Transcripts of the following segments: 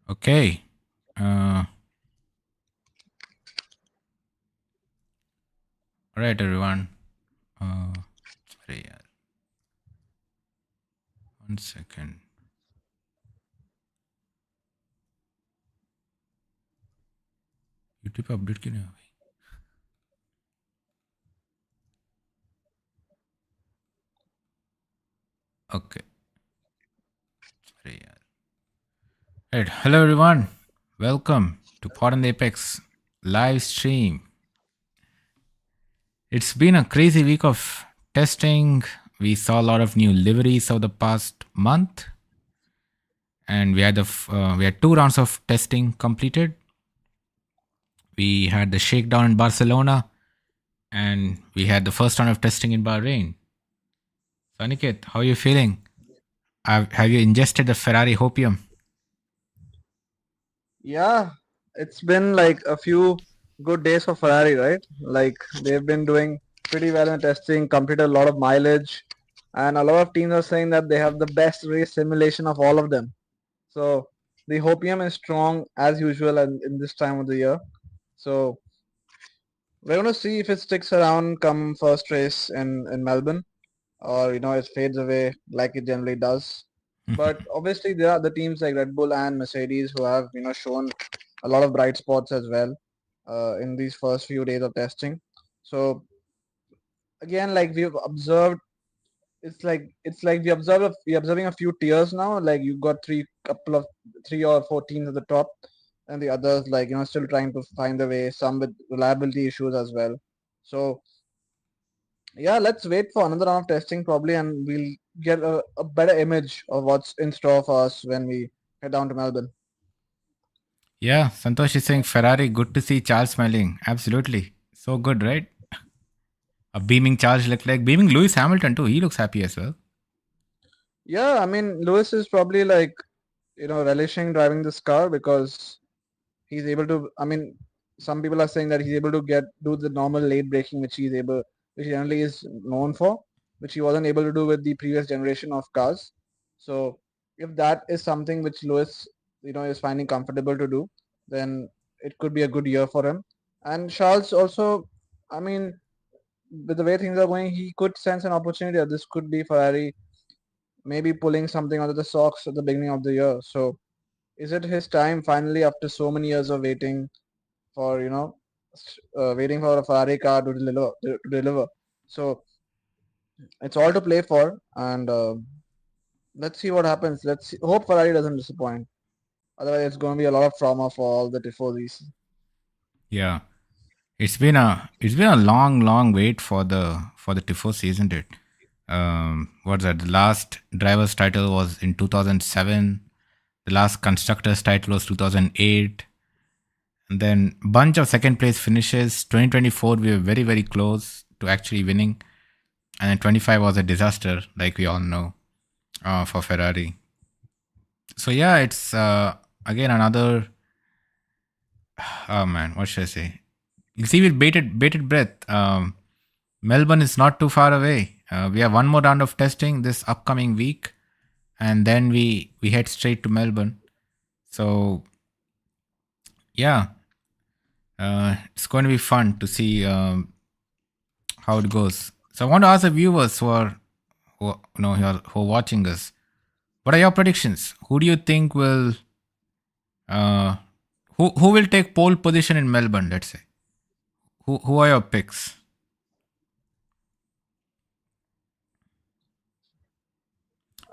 Okay. All right, everyone. Sorry, yaar. 1 second. YouTube पे update क्यों नहीं आ गई? Okay. Sorry, yaar. Right. Hello, everyone. Welcome to Pod and Apex live stream. It's been a crazy week of testing. We saw a lot of new liveries over the past month, and we had 2 rounds of testing completed. We had the shakedown in Barcelona, and we had the first round of testing in Bahrain. So, Aniket, how are you feeling? Have you ingested the Ferrari hopium? Yeah, it's been like a few good days for Ferrari, right? Like they've been doing pretty well in testing, completed a lot of mileage, and a lot of teams are saying that they have the best race simulation of all of them. So the hopium is strong as usual in this time of the year. So we're gonna see if it sticks around come first race in Melbourne, or it fades away like it generally does. But obviously there are the teams like Red Bull and Mercedes who have shown a lot of bright spots as well in these first few days of testing. So again, like we've observed, it's like we're observing a few tiers now. Like you got three or four teams at the top, and the others like still trying to find the way. Some with reliability issues as well. So yeah, let's wait for another round of testing probably, and we'll get a better image of what's in store for us when we head down to Melbourne. Yeah, Santosh is saying Ferrari. Good to see Charles smiling. Absolutely. So good, right? A beaming Charles look like beaming Lewis Hamilton too. He looks happy as well. Yeah, I mean, Lewis is probably like, relishing driving this car because he's able to. I mean, some people are saying that he's able to do the normal late braking, which he generally is known for, which he wasn't able to do with the previous generation of cars. So if that is something which Lewis, is finding comfortable to do, then it could be a good year for him. And Charles also, I mean, with the way things are going, he could sense an opportunity that this could be Ferrari maybe pulling something out of the socks at the beginning of the year. So is it his time finally after so many years of waiting for waiting for a Ferrari car to deliver? So it's all to play for, and let's see what happens. Hope Ferrari doesn't disappoint. Otherwise, it's going to be a lot of trauma for all the tifosis. Yeah, it's been a long wait for the Tifosi, isn't it? What's that? The last driver's title was in 2007. The last constructor's title was 2008. And then bunch of second place finishes. 2024 we were very close to actually winning, and then 25 was a disaster, like we all know, for Ferrari. So yeah, it's again another. Oh man, what should I say? You see, with bated breath. Melbourne is not too far away. We have one more round of testing this upcoming week, and then we head straight to Melbourne. So yeah, it's going to be fun to see how it goes. So I want to ask the viewers who are watching us, what are your predictions? Who do you think will uh, who will take pole position in Melbourne? Let's say who are your picks?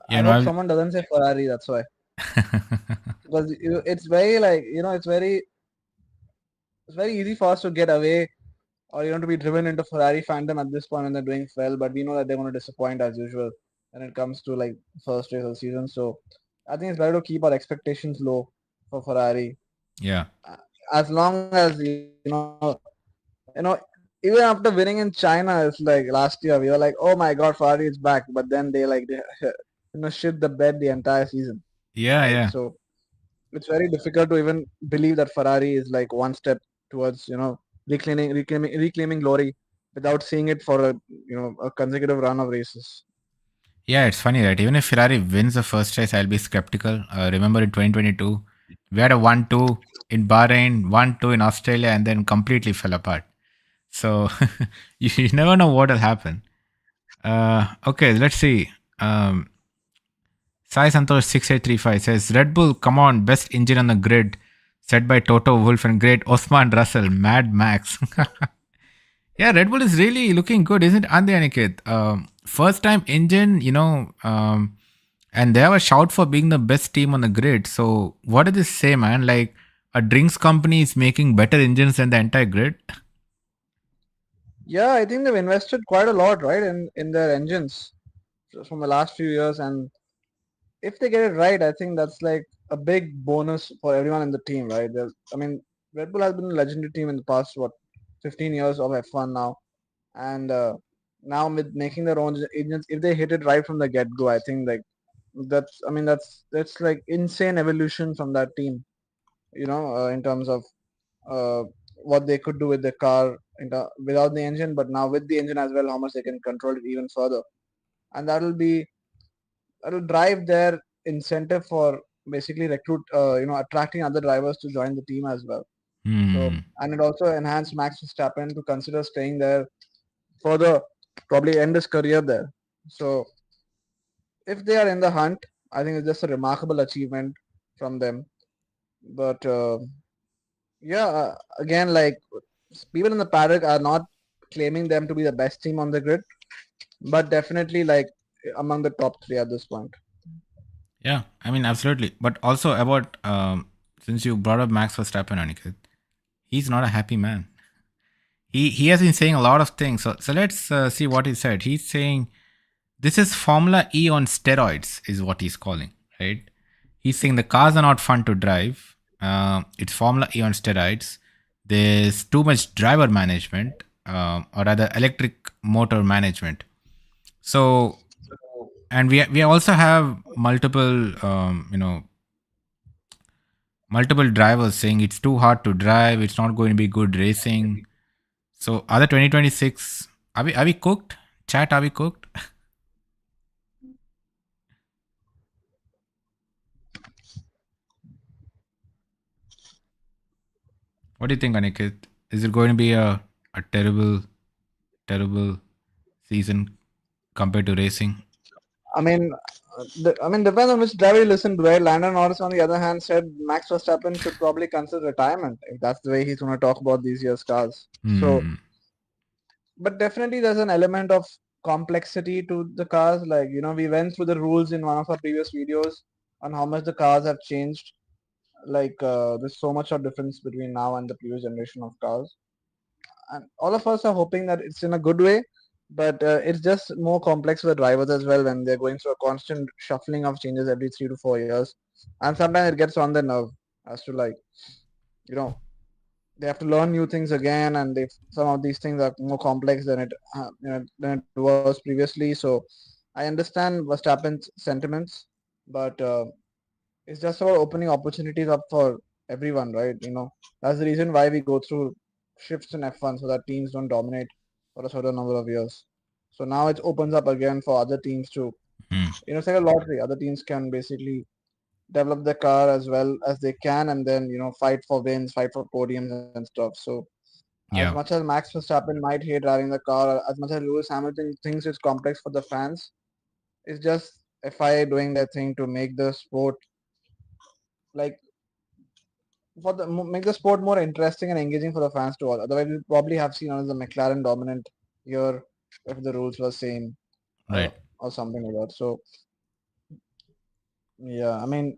Yeah, I no, hope someone doesn't say Ferrari. That's why, because it's very like it's very easy for us to get away or to be driven into Ferrari fandom at this point when they're doing well, but we know that they're going to disappoint as usual when it comes to like first race of the season. So I think it's better to keep our expectations low for Ferrari. yeah, Uh, As long as even after winning in China, it's like last year we were like, oh my God, Ferrari is back, but then they shit the bed the entire season, yeah, right? yeah. So it's very difficult to even believe that Ferrari is like one step towards reclaiming glory without seeing it for a consecutive run of races. Yeah, it's funny, right? Even if Ferrari wins the first race, I'll be skeptical. Remember in 2022, We had a 1-2 in Bahrain, 1-2 in Australia, and then completely fell apart. So you never know what will happen. Okay, let's see. Um, Sai Santosh 6835 says Red Bull, come on, best engine on the grid, said by Toto Wolff and great Osman Russell, Mad Max. Yeah, Red Bull is really looking good, isn't it, Andi Aniket? First time engine, and they have a shout for being the best team on the grid. So, what does this say, man? Like, a drinks company is making better engines than the entire grid? Yeah, I think they've invested quite a lot, right, in their engines from the last few years, and if they get it right, I think that's like a big bonus for everyone in the team, right? I mean, Red Bull has been a legendary team in the past, what, 15 years of F1 now, and now with making their own engines, if they hit it right from the get-go, I think like I mean, that's like insane evolution from that team, in terms of uh, what they could do with the car without the engine, but now with the engine as well, how much they can control it even further, and that'll drive their incentive for basically attracting other drivers to join the team as well. So, Hmm. and it also enhanced Max Verstappen to consider staying there further, probably end his career there. So if they are in the hunt, I think it's just a remarkable achievement from them. But yeah, again, like people in the paddock are not claiming them to be the best team on the grid, but definitely like among the top three at this point. Yeah, I mean, absolutely. But also about, since you brought up Max Verstappen, Aniket, he's not a happy man. He has been saying a lot of things. So let's see what he said. He's saying this is Formula E on steroids, is what he's calling, right? He's saying the cars are not fun to drive. It's Formula E on steroids. There's too much driver management, or rather, electric motor management. So, and we also have multiple drivers saying it's too hard to drive. It's not going to be good racing. So, other 2026, are we cooked? Chat, are we cooked? What do you think, Aniket? Is it going to be a terrible season compared to racing? I mean, depends on which driver you listen to. Right? Landon Norris, on the other hand, said Max Verstappen should probably consider retirement if that's the way he's going to talk about these year's cars. So, Hmm. but definitely there's an element of complexity to the cars. Like, we went through the rules in one of our previous videos on how much the cars have changed. Like, there's so much of difference between now and the previous generation of cars. And all of us are hoping that it's in a good way, but it's just more complex for the drivers as well when they're going through a constant shuffling of changes every 3 to 4 years, and sometimes it gets on their nerve as to like you know they have to learn new things again, and they some of these things are more complex than it was previously. So I understand Verstappen's sentiments, but it's just about opening opportunities up for everyone, right? That's the reason why we go through shifts in F1 so that teams don't dominate for a certain number of years. So now it opens up again for other teams to, Hmm. it's like a lottery. Other teams can basically develop the car as well as they can, and then fight for wins, fight for podiums and stuff. So as Yeah. much as Max Verstappen might hate driving the car, as much as Lewis Hamilton thinks it's complex for the fans, it's just FIA doing their thing to make the sport like make the sport more interesting and engaging for the fans to all. Otherwise, we probably have seen as a McLaren dominant year if the rules were same, uh, Right. or something like that. So yeah, I mean,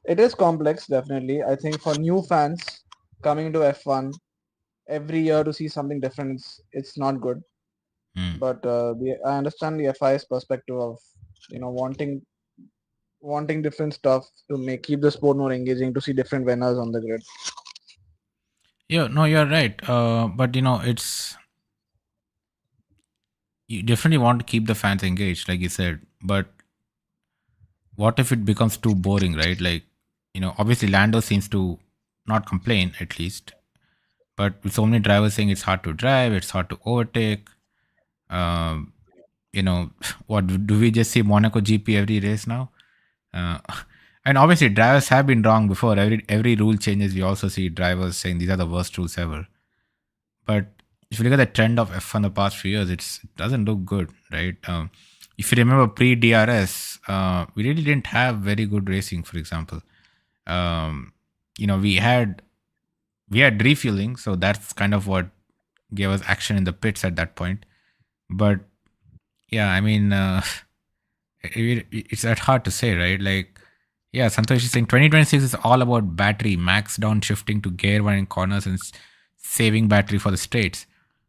it is complex definitely. I think for new fans coming to F1 every year to see something different, it's not good. Hmm. But I understand the FI's perspective of wanting different stuff to make keep the sport more engaging to see different winners on the grid. Yeah. No, you're right. But it's you definitely want to keep the fans engaged, like you said. But what if it becomes too boring, right? Like, obviously Lando seems to not complain, at least. But with so many drivers saying it's hard to drive, it's hard to overtake. Um, what do we just see Monaco GP every race now? Uh, And obviously, drivers have been wrong before. Every rule changes. We also see drivers saying these are the worst rules ever. But if you look at the trend of F1 the past few years, it doesn't look good, right? If you remember pre DRS, we really didn't have very good racing. For example, um, we had refueling, so that's kind of what gave us action in the pits at that point. But yeah, I mean, it's that hard to say, right? Like, yeah, Santosh is saying 2026 is all about battery, max downshifting to gear one in corners and saving battery for the straights.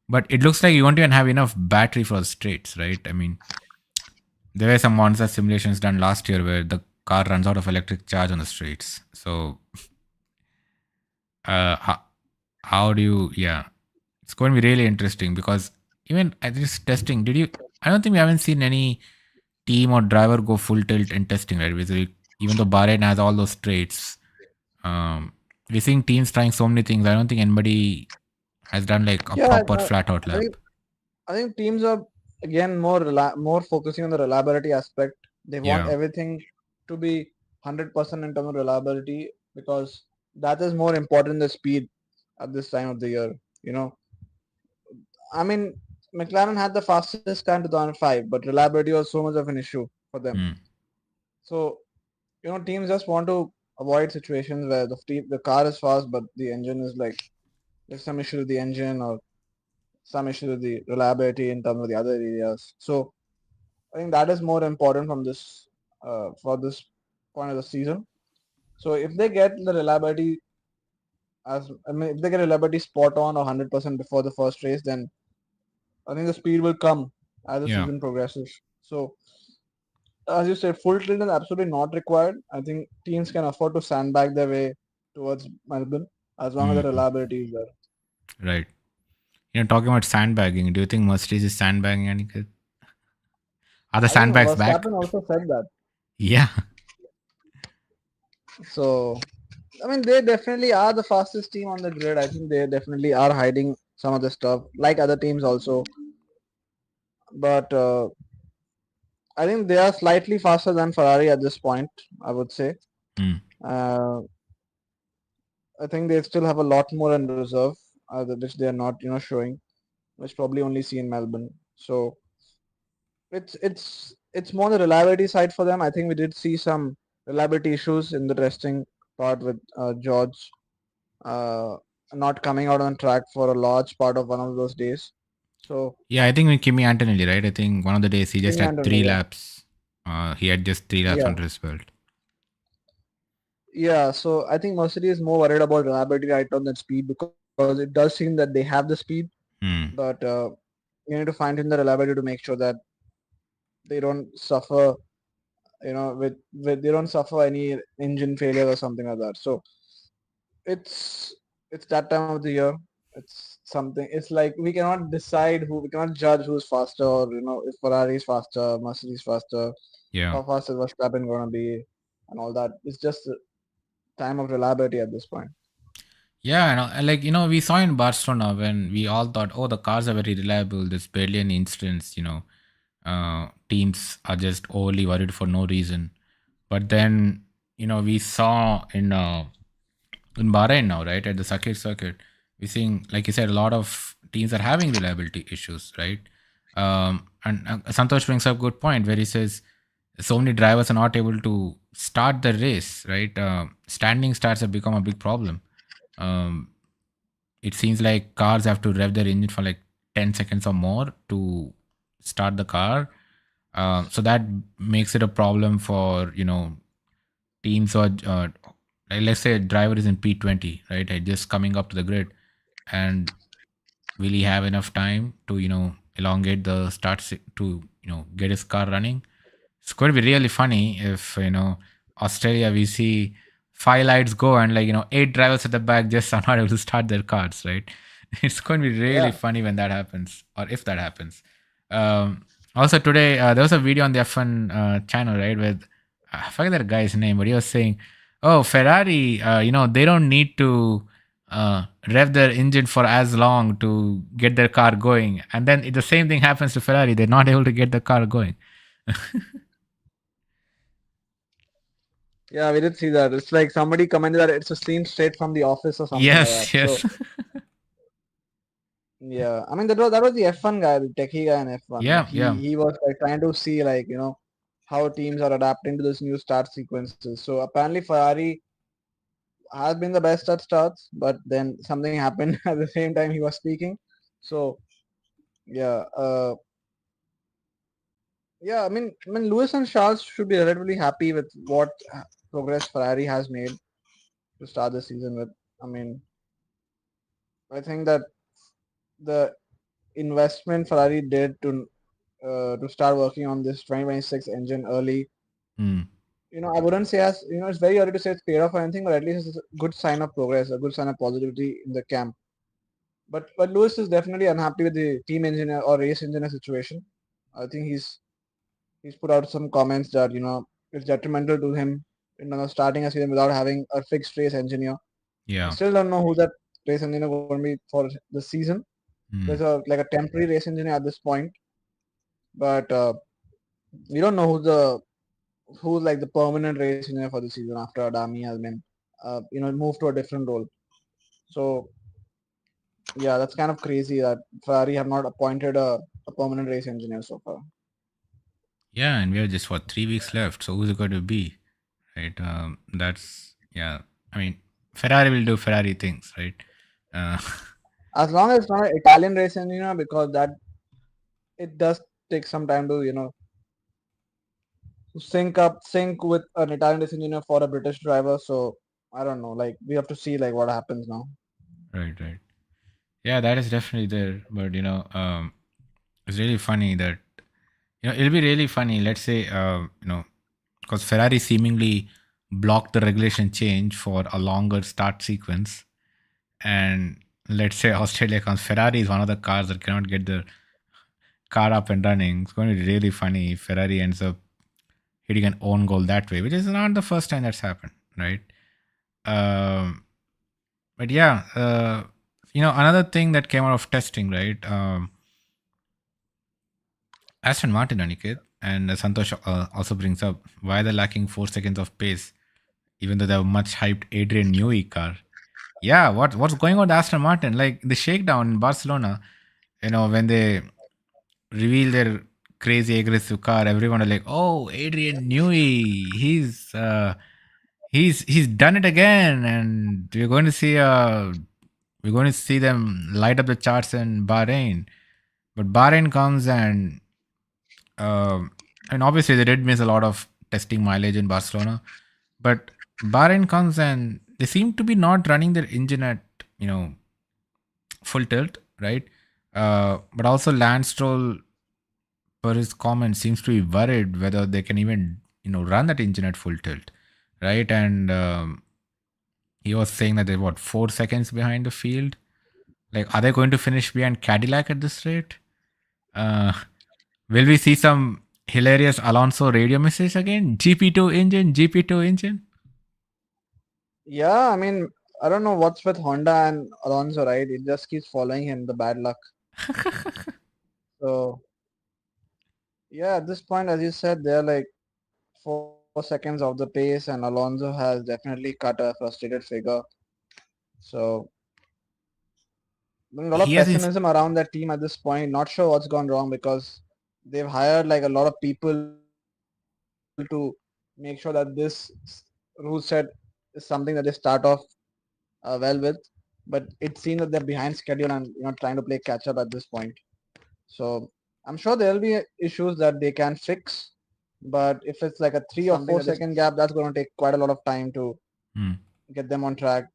But it looks like you won't even have enough battery for the straights, right? I mean, there were some Monza simulations done last year where the car runs out of electric charge on the straights. So, how do you, yeah, it's going to be really interesting because even at this testing, I don't think we haven't seen any team or driver go full tilt in testing, right? Because even though Bahrain has all those traits, we're seeing teams trying so many things. I don't think anybody has done like a Yeah, proper flat out I lap. think I think teams are again more focusing on the reliability aspect. They want Yeah. everything to be 100% in terms of reliability because that is more important than the speed at this time of the year. You know, I mean, McLaren had the fastest time 2005, but reliability was so much of an issue for them. Hmm. So teams just want to avoid situations where the car is fast, but the engine is like there's some issue with the engine or some issue with the reliability in terms of the other areas. So I think that is more important from this for this point of the season. So if they get the reliability if they get reliability spot on or 100% before the first race, then I think the speed will come as the Yeah. season progresses. So as you said, full tilt is absolutely not required. I think teams can afford to sandbag their way towards Melbourne as long as the Hmm. reliability is there. Right. Talking about sandbagging, do you think Mercedes is sandbagging any kid? Are the I think sandbags back? Verstappen also said that. Yeah. So I mean, they definitely are the fastest team on the grid. I think they definitely are hiding some of the stuff, like other teams also. But I think they are slightly faster than Ferrari at this point. I would say. Hmm. Uh, I think they still have a lot more in reserve, which they are not, showing, which probably only see in Melbourne. So it's more the reliability side for them. I think we did see some reliability issues in the testing part with George uh, not coming out on track for a large part of one of those days. So Yeah, I think with Kimi Antonelli, right? I think one of the days he just Kimi had Antonelli, three yeah, laps. He had just 3 laps yeah, under his belt. yeah. So I think Mercedes is more worried about reliability right now than speed because it does seem that they have the speed, Hmm. but you need to find in the reliability to make sure that they don't suffer, with they don't suffer any engine failure or something like that. So it's it's that time of the year. It's something. It's like we cannot judge who's faster, or if Ferrari is faster, Mercedes faster, Yeah. how fast is Verstappen gonna be, and all that. It's just a time of reliability at this point. Yeah, and like we saw in Barcelona when we all thought, oh, the cars are very reliable. There's barely any incidents. Teams are just overly worried for no reason. But then we saw in Bahrain now, right, at the circuit, we're seeing, like you said, a lot of teams are having reliability issues, right? And Santosh brings up a good point where he says so many drivers are not able to start the race, right? Standing starts have become a big problem. Um, it seems like cars have to rev their engine for like 10 seconds or more to start the car. So that makes it a problem for teams or like let's say a driver is in P20, right? Just coming up to the grid, and will he have enough time to elongate the to get his car running? It's going to be really funny if Australia we see 5 lights go and like 8 drivers at the back just are not able to start their cars, right? It's going to be really Yeah, funny when that happens, or if that happens. Also today there was a video on the F1 channel, right, with I forget that guy's name, but he was saying, "Oh, Ferrari, they don't need to rev their engine for as long to get their car going," and then the same thing happens to Ferrari; they're not able to get the car going. Yeah, we did see that. It's like somebody commented that it's a scene straight from The Office or something like that. Yes, So yes. yeah, I mean that was the F1 guy, the techie guy in F1. Like Yeah, yeah. he was like trying to see like how teams are adapting to this new start sequences. So apparently Ferrari has been the best at starts, but then something happened at the same time he was speaking. So yeah, yeah. I mean, Lewis and Charles should be relatively happy with what progress Ferrari has made to start the season with. I mean, I think that the investment Ferrari did to start working on this 2026 engine early. Hmm. I wouldn't say as it's very early to say it's paid off or anything, but at least it's a good sign of progress, a good sign of positivity in the camp. But Lewis is definitely unhappy with the team engineer or race engineer situation. I think he's put out some comments that it's detrimental to him starting a season without having a fixed race engineer. We Yeah. still don't know who that race engineer going to be for the season. There's Hmm. a temporary race engineer at this point, but we don't know who's like the permanent race engineer for the season after Adami has been moved to a different role. So yeah, that's kind of crazy that Ferrari have not appointed a permanent race engineer so far. Yeah, and we have just what 3 weeks left. So who's it going to be, right? That's yeah. I mean, Ferrari will do Ferrari things, right? Uh, As long as it's not an Italian race engineer, because that it does take some time to sync with an Italian race engineer for a British driver. So I don't know. Like we have to see like what happens now. right, right. Yeah, that is definitely there. But it's really funny that it'll be really funny. Let's say because Ferrari seemingly blocked the regulation change for a longer start sequence, and let's say Australia comes, Ferrari is one of the cars that cannot get the car up and running. It's going to be really funny if Ferrari ends up hitting an own goal that way, which is not the first time that's happened, right? Um, but yeah, another thing that came out of testing, right? Aston Martin, Aniket, and Santosh also brings up why they're lacking 4 seconds of pace, even though they have much hyped Adrian Newey car. Yeah, what's going on with Aston Martin? Like the shakedown in Barcelona, when they reveal their crazy aggressive car, everyone are like, "Oh, Adrian Newey, he's done it again," and we're going to see them light up the charts in Bahrain. But Bahrain comes um, and obviously they did miss a lot of testing mileage in Barcelona, but Bahrain comes and they seem to be not running their engine at you know full tilt, right? But also Lance Stroll, per his comment, seems to be worried whether they can even run that engine at full tilt, right? And he was saying that they're what 4 seconds behind the field. Like, are they going to finish behind Cadillac at this rate? Uh, will we see some hilarious Alonso radio message again? GP2 engine, GP2 engine. Yeah, I mean, I don't know what's with Honda and Alonso, right? It just keeps following him, the bad luck. So yeah, at this point, as you said, they're like 4 seconds off the pace, and Alonso has definitely cut a frustrated figure. So a lot of He has been. pessimism around that team at this point. Not sure what's gone wrong because they've hired like a lot of people to make sure that this rule set is something that they start off well with. But it seems that they're behind schedule and trying to play catch up at this point. So I'm sure there'll be issues that they can fix. But if it's like a 3 or 4 second gap, that's going to take quite a lot of time to Hmm. get them on track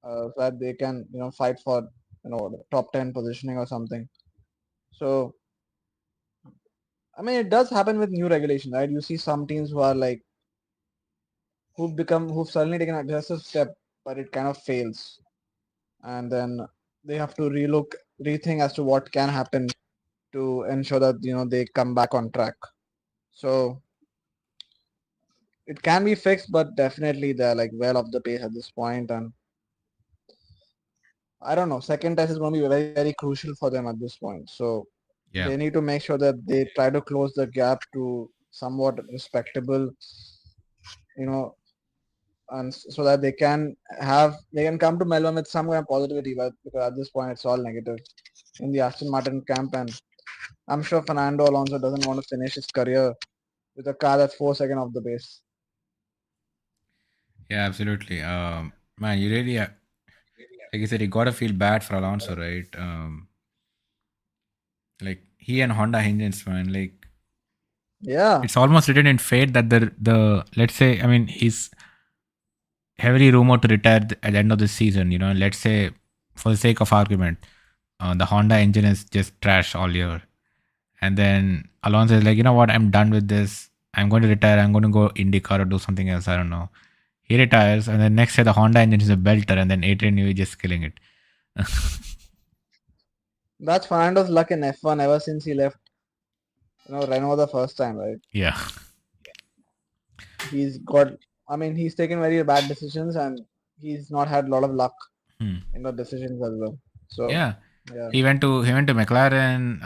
so that they can fight for the top 10 positioning or something. So I mean, it does happen with new regulation, right? You see some teams who are like who've suddenly taken an aggressive step, but it kind of fails, and then they have to rethink as to what can happen to ensure that they come back on track. So it can be fixed, but definitely they're like well off the pace at this point, and I don't know. Second test is going to be very very crucial for them at this point. So Yeah. they need to make sure that they try to close the gap to somewhat respectable, you know, and so that they can come to Melbourne with some kind of positivity. But because at this point it's all negative in the Aston Martin camp, and I'm sure Fernando Alonso doesn't want to finish his career with a car that's 4 seconds off the base. Yeah, absolutely. Man, you really, like you said, you gotta feel bad for Alonso, right? Like he and Honda engines, man. Like Yeah, it's almost written in fate that the let's say, I mean, he's heavily rumored to retire at the end of the season. You know, let's say for the sake of argument, the Honda engine is just trash all year, and then Alonso is like, you know what, I'm done with this. I'm going to retire. I'm going to go IndyCar or do something else. I don't know. He retires, and then next year the Honda engine is a belter, and then Adrian Newey just killing it. that's Fernando's luck in F1 ever since he left, Renault the first time, right? Yeah. He's got, I mean, he's taken very bad decisions and he's not had a lot of luck Hmm. in the decisions as well. So, Yeah. yeah. He went to McLaren.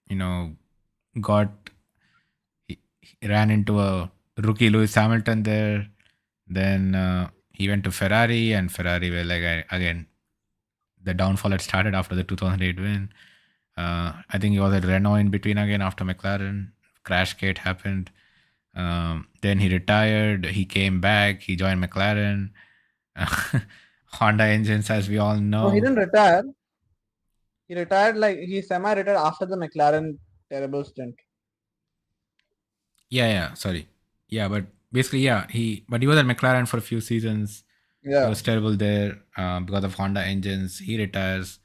You know, got he ran into a rookie Lewis Hamilton there. Then he went to Ferrari, and Ferrari were like again the downfall had started after the 2008 win. I think he was at Renault in between again after McLaren. Crashgate happened. Then he retired. He came back. He joined McLaren. Honda engines, as we all No, he know. didn't retire. He retired like he semi-retired after the McLaren terrible stint. Yeah, yeah. Sorry. Yeah, but basically, yeah, he was at McLaren for a few seasons. He Yeah. was terrible there because of Honda engines. He retires,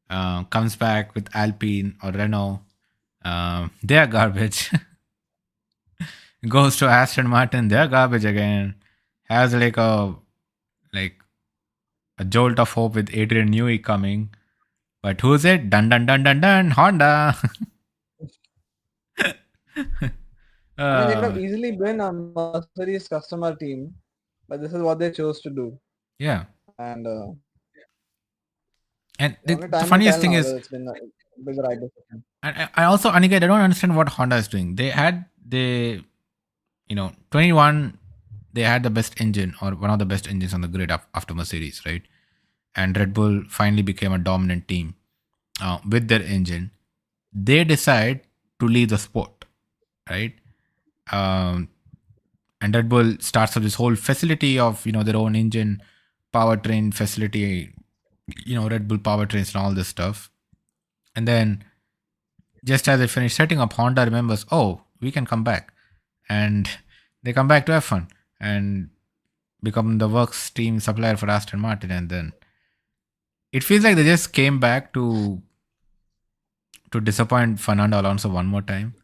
comes back with Alpine or Renault. They are garbage. Goes to Aston Martin. They are garbage again. Has like a jolt of hope with Adrian Newey coming. But who's it? Dun dun dun dun dun. Honda. I mean, they could have uh, easily been a Mercedes customer team, but this is what they chose to do. yeah. And And only time the will tell funniest now thing whether is, it's been the right decision. I also, Aniket, I don't understand what Honda is doing. They 21, they had the best engine or one of the best engines on the grid after Mercedes, right? And Red Bull finally became a dominant team with their engine. They decide to leave the sport, right? Um, and Red Bull starts up this whole facility of their own engine, powertrain facility, Red Bull powertrains and all this stuff. And then just as they finish setting up, Honda remembers, oh, we can come back, and they come back to F1 and become the works team supplier for Aston Martin. And then it feels like they just came back to disappoint Fernando Alonso one more time.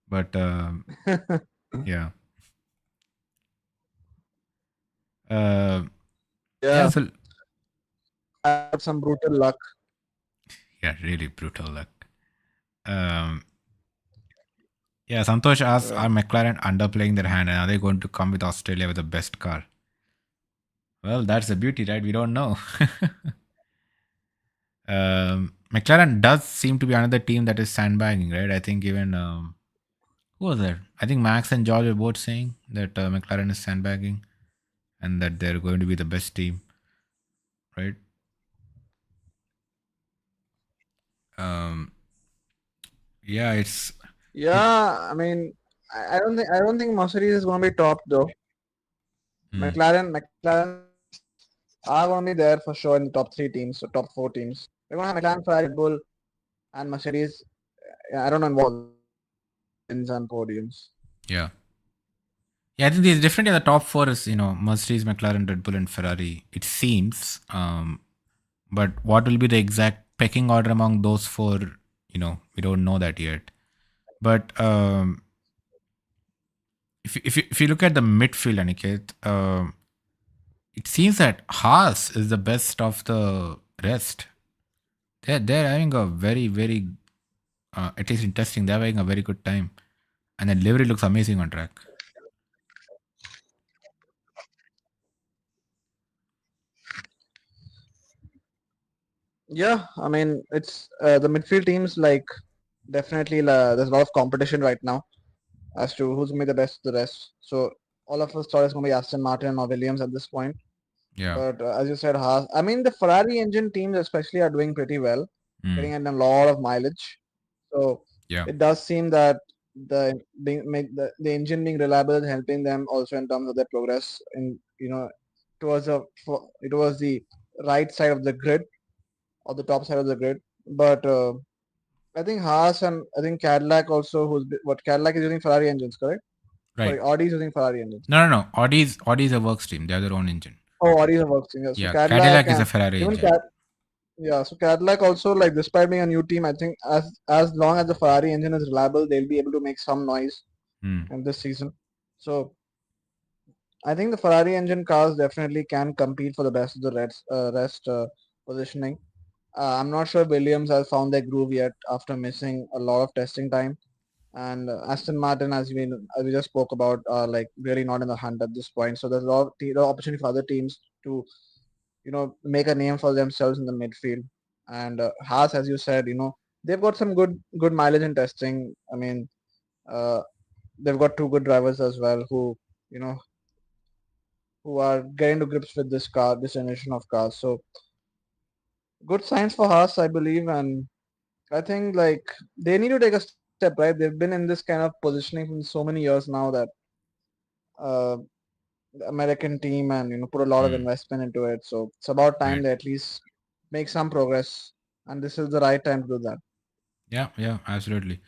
But yeah, uh, yeah. Yeah, So had some brutal luck. yeah, really brutal luck. Um, yeah, Santosh asks, Yeah. are McLaren underplaying their hand, and are they going to come with Australia with the best car? Well, that's the beauty, right? We don't know. McLaren does seem to be another team that is sandbagging, right? I think even who was that? I think Max and George were both saying that McLaren is sandbagging and that they're going to be the best team, right? Um, yeah, it. Yeah, I mean, I don't think Mercedes is going to be top though. Hmm, McLaren are going to be there for sure in the top three teams, or top four teams. We're going to have McLaren, Ferrari, Red Bull, and Mercedes. I don't know involved wins and podiums. yeah, yeah. I think there's definitely the top four is Mercedes, McLaren, Red Bull, and Ferrari. It seems, but what will be the exact pecking order among those four? We don't know that yet. But if you look at the midfield, Aniket, it seems that Haas is the best of the rest. They're having a very very at least in testing they're having a very good time, and then Livery looks amazing on track. Yeah, I mean, it's the midfield teams like definitely there's a lot of competition right now as to who's gonna be the best of the rest. So all of us thought it's gonna be Aston Martin or Williams at this point. Yeah. But as you said, Haas. I mean, the Ferrari engine teams especially are doing pretty well, getting Mm. in a lot of mileage. So Yeah. it does seem that the engine being reliable is helping them also in terms of their progress in towards towards the right side of the grid or the top side of the grid. But I think Haas and I think Cadillac also what Cadillac is using Ferrari engines, correct? Right. Sorry, Audi is using Ferrari engines. No, no, no. Audi's a work stream. They have their own engine. Oh, Audi is a works team. Yeah. So Yeah. Cadillac Cadillac is a and Ferrari even engine. yeah, so Cadillac also like despite being a new team, I think as long as the Ferrari engine is reliable, they'll be able to make some noise Mm. in this season. So I think the Ferrari engine cars definitely can compete for the best of the rest positioning. I'm not sure Williams has found their groove yet after missing a lot of testing time. And Aston Martin, as we just spoke about, are like really not in the hunt at this point. So there's lot of opportunity for other teams to make a name for themselves in the midfield. And Haas, as you said, they've got some good mileage in testing. I mean, uh, they've got two good drivers as well you know who are getting to grips with this generation of cars. So good signs for Haas, I believe, and I think like they need to take a step, right? They've been in this kind of positioning for so many years now that uh, the American team and put a lot of Mm. investment into it. So it's about time Right. they at least make some progress, and this is the right time to do that. Yeah. Yeah. Absolutely.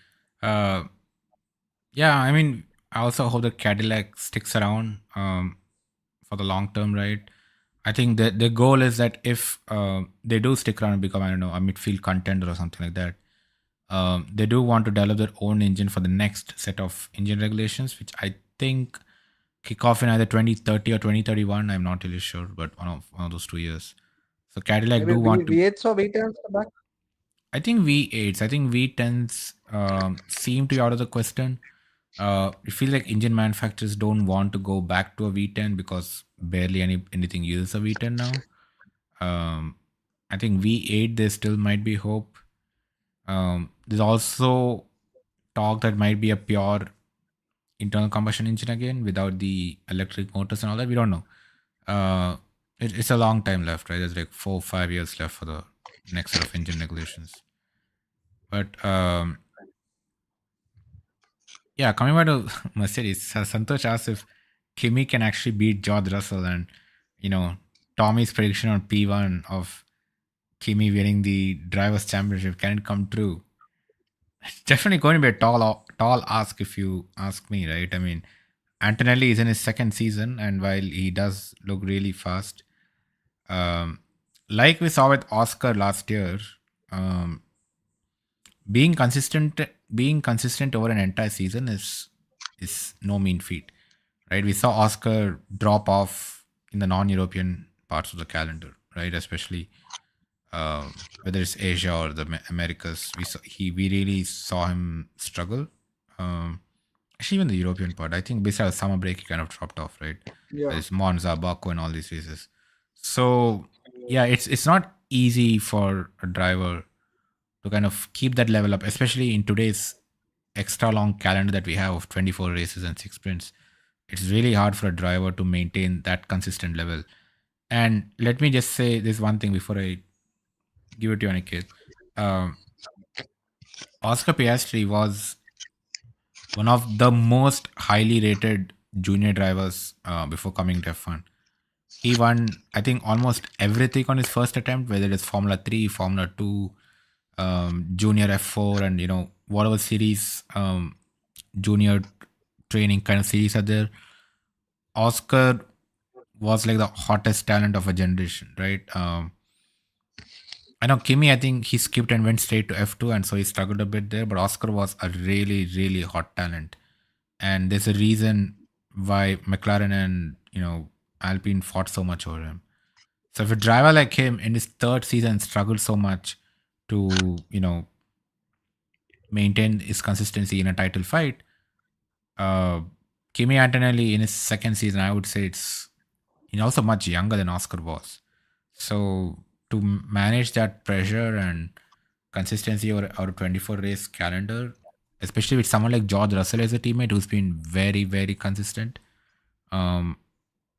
Uh, yeah. I mean, I also hope that Cadillac sticks around for the long term, right? I think the goal is that if they do stick around and become, I don't know, a midfield contender or something like that, they do want to develop their own engine for the next set of engine regulations, which I think kick off in either 2030 or 2031. I'm not really sure, but one of those 2 years. So Cadillac Maybe do want to. V8s or V10s are back. I think V8s. I think V10s seem to be out of the question. It feels like engine manufacturers don't want to go back to a V10 because barely anything uses a V10 now. Um, I think V8 there still might be hope. There's also talk that might be a pure internal combustion engine again without the electric motors and all that. We don't know. Uh, it's a long time left, right? There's like 4 or 5 years left for the next set of engine regulations. But yeah, coming back to Mercedes, Santosh asked if Kimi can actually beat George Russell, and you know Tommy's prediction on P1 of Kimi winning the drivers' championship, can it come true? It's definitely going to be a tall ask if you ask me, right? I mean, Antonelli is in his second season, and while he does look really fast, um, like we saw with Oscar last year, um, being consistent, being consistent over an entire season is no mean feat, right? We saw Oscar drop off in the non-European parts of the calendar, right? Especially whether it's Asia or the Americas, we really saw him struggle. Um, Actually, even the European part, I think besides summer break, he kind of dropped off, right? Yeah. There's Monza, Baku, and all these races. So yeah, it's not easy for a driver to kind of keep that level up, especially in today's extra long calendar that we have of 24 races and 6 sprints. It's really hard for a driver to maintain that consistent level. And let me just say this one thing before I give it to you, Aniket. Um, Oscar Piastri was one of the most highly rated junior drivers before coming to F1. He won, I think, almost everything on his first attempt, whether it's Formula 3, Formula 2, Junior F4, and whatever series, junior training kind of series are there. Oscar was like the hottest talent of a generation, right? I know Kimi, I think he skipped and went straight to F2, and so he struggled a bit there. But Oscar was a really, really hot talent, and there's a reason why McLaren and Alpine fought so much over him. So if a driver like him in his third season struggled so much to maintain his consistency in a title fight, uh, Kimi Antonelli in his second season, I would say he's also much younger than Oscar was. So to manage that pressure and consistency or 24 race calendar, especially with someone like George Russell as a teammate who's been very, very consistent. Um,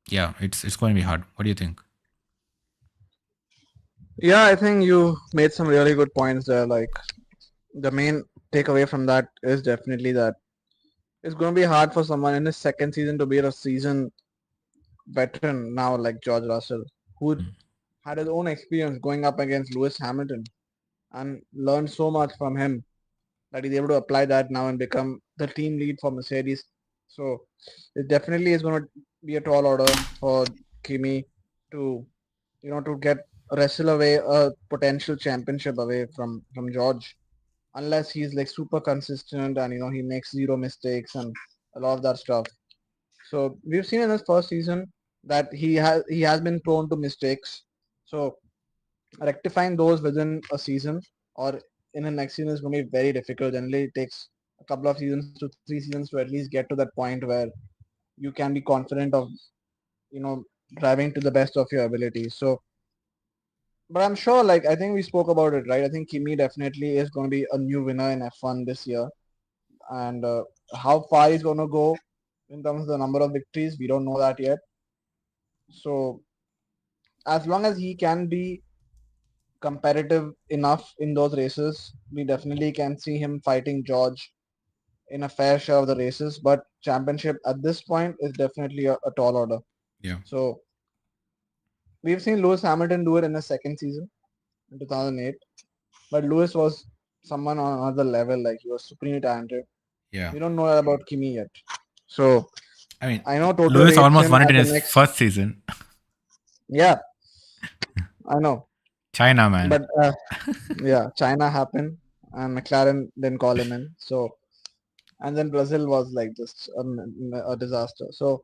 yeah, it's going to be hard. What do you think? Yeah, I think you made some really good points there. Like the main takeaway from that is definitely that it's going to be hard for someone in his second season to be a seasoned veteran now like George Russell, who Mm, had his own experience going up against Lewis Hamilton and learned so much from him that he's able to apply that now and become the team lead for Mercedes. So it definitely is going to be a tall order for Kimi to to get wrestle away a potential championship away from George, unless he's like super consistent and he makes zero mistakes and a lot of that stuff. So we've seen in his first season that he has been prone to mistakes. So rectifying those within a season or in the next season is going to be very difficult. Generally, it takes a couple of seasons to 3 seasons to at least get to that point where you can be confident of you know driving to the best of your ability. So, but I'm sure, like I think we spoke about it, right? I think Kimi definitely is going to be a new winner in F1 this year, and how far he's going to go in terms of the number of victories, we don't know that yet. So as long as he can be competitive enough in those races, we definitely can see him fighting George in a fair share of the races. But championship at this point is definitely a tall order. yeah, So we've seen Lewis Hamilton do it in his second season in 2008, but Lewis was someone on another level. Like he was supremely talented. yeah. We don't know about Kimi yet. So I mean, I know Toto Lewis rates almost him won it as in the his next. first season. Yeah, I know. China, man. But yeah, China happened and McLaren didn't call him in. So and then Brazil was like just a disaster. So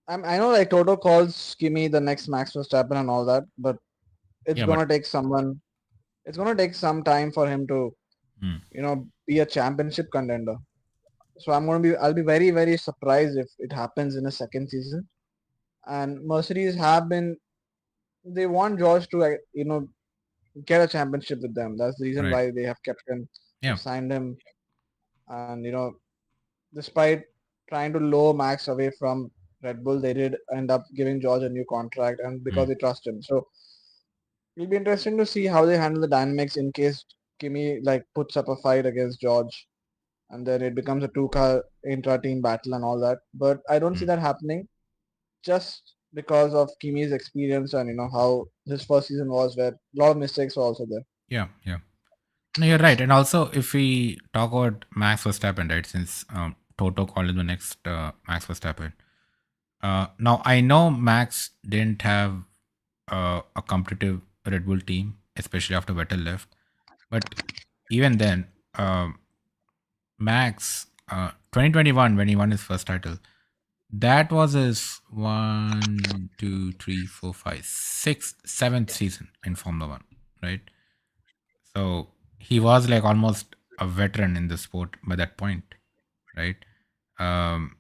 I know like Toto calls Kimi the next Max Verstappen and all that, but it's Yeah, but gonna take someone. It's gonna take some time for him to mm, be a championship contender. So I'll be very very surprised if it happens in a second season. And Mercedes have been they want George to get a championship with them. That's the reason right. why they have kept him. They've Yeah. signed him, and despite trying to lower Max away from Red Bull, they did end up giving George a new contract, and because Mm, they trust him. So it'll be interesting to see how they handle the dynamics in case Kimi like puts up a fight against George, and then it becomes a two-car intra-team battle and all that. But I don't see mm. that happening just because of Kimi's experience and how his first season was, where a lot of mistakes were also there. Yeah, yeah. No, you're right. And also, if we talk about Max Verstappen, right, since Toto called him the next Max Verstappen. Now, I know Max didn't have a competitive Red Bull team, especially after Vettel left. But even then, Max, 2021, when he won his first title, that was his one, two, three, four, five, sixth, seventh season in Formula One, right? So he was like almost a veteran in the sport by that point, right? Um,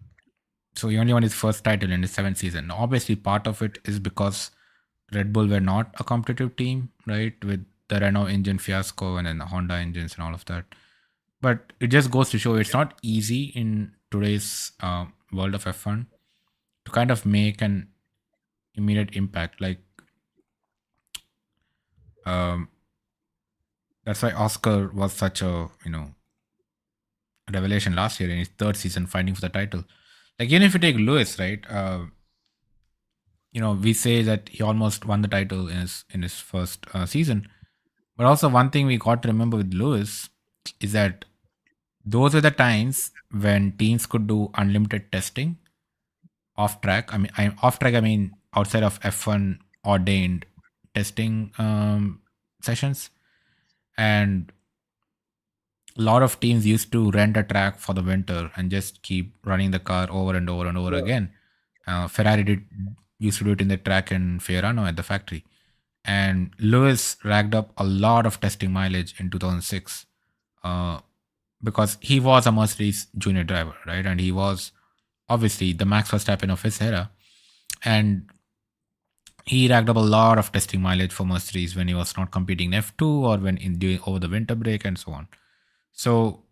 so he only won his first title in his seventh season. Now, obviously, part of it is because Red Bull were not a competitive team, right? With the Renault engine fiasco and then the Honda engines and all of that. But it just goes to show it's not easy in today's world of F1 to kind of make an immediate impact. Like um, that's why Oscar was such a revelation last year in his third season, fighting for the title. Like even if you take Lewis, right? We say that he almost won the title in his first season. But also one thing we got to remember with Lewis is that those were the times when teams could do unlimited testing off track. Off track. I mean outside of F1 ordained testing sessions, and a lot of teams used to rent a track for the winter and just keep running the car over and over and over Yeah. again. Ferrari used to do it in the track in Fiorano at the factory, and Lewis racked up a lot of testing mileage in 2006 uh, because he was a Mercedes junior driver, right? And he was obviously the Max Verstappen of his era, and He racked up a lot of testing mileage for Mercedes when he was not competing in F2 or when in doing over the winter break and so on. So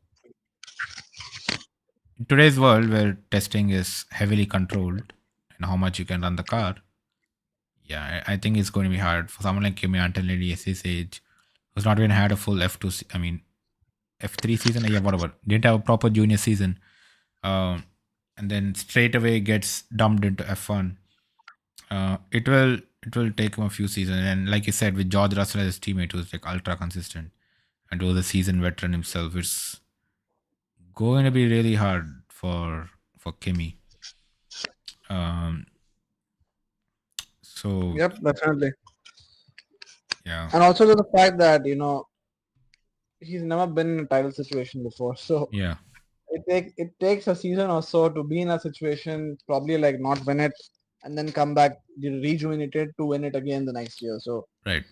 in today's world where testing is heavily controlled and how much you can run the car, yeah, I think it's going to be hard for someone like Kimi until his age, who's not even had a full F2, I mean F3 season, yeah, whatever, didn't have a proper junior season, um, and then straight away gets dumped into F1. It will take him a few seasons, and like you said, with George Russell as his teammate, who's like ultra consistent and was a seasoned veteran himself, it's going to be really hard for Kimi. Um, so Yep, definitely. yeah, And also the fact that he's never been in a title situation before, so yeah, it takes a season or so to be in a situation, probably like not win it, and then come back rejuvenated to win it again the next year. So right.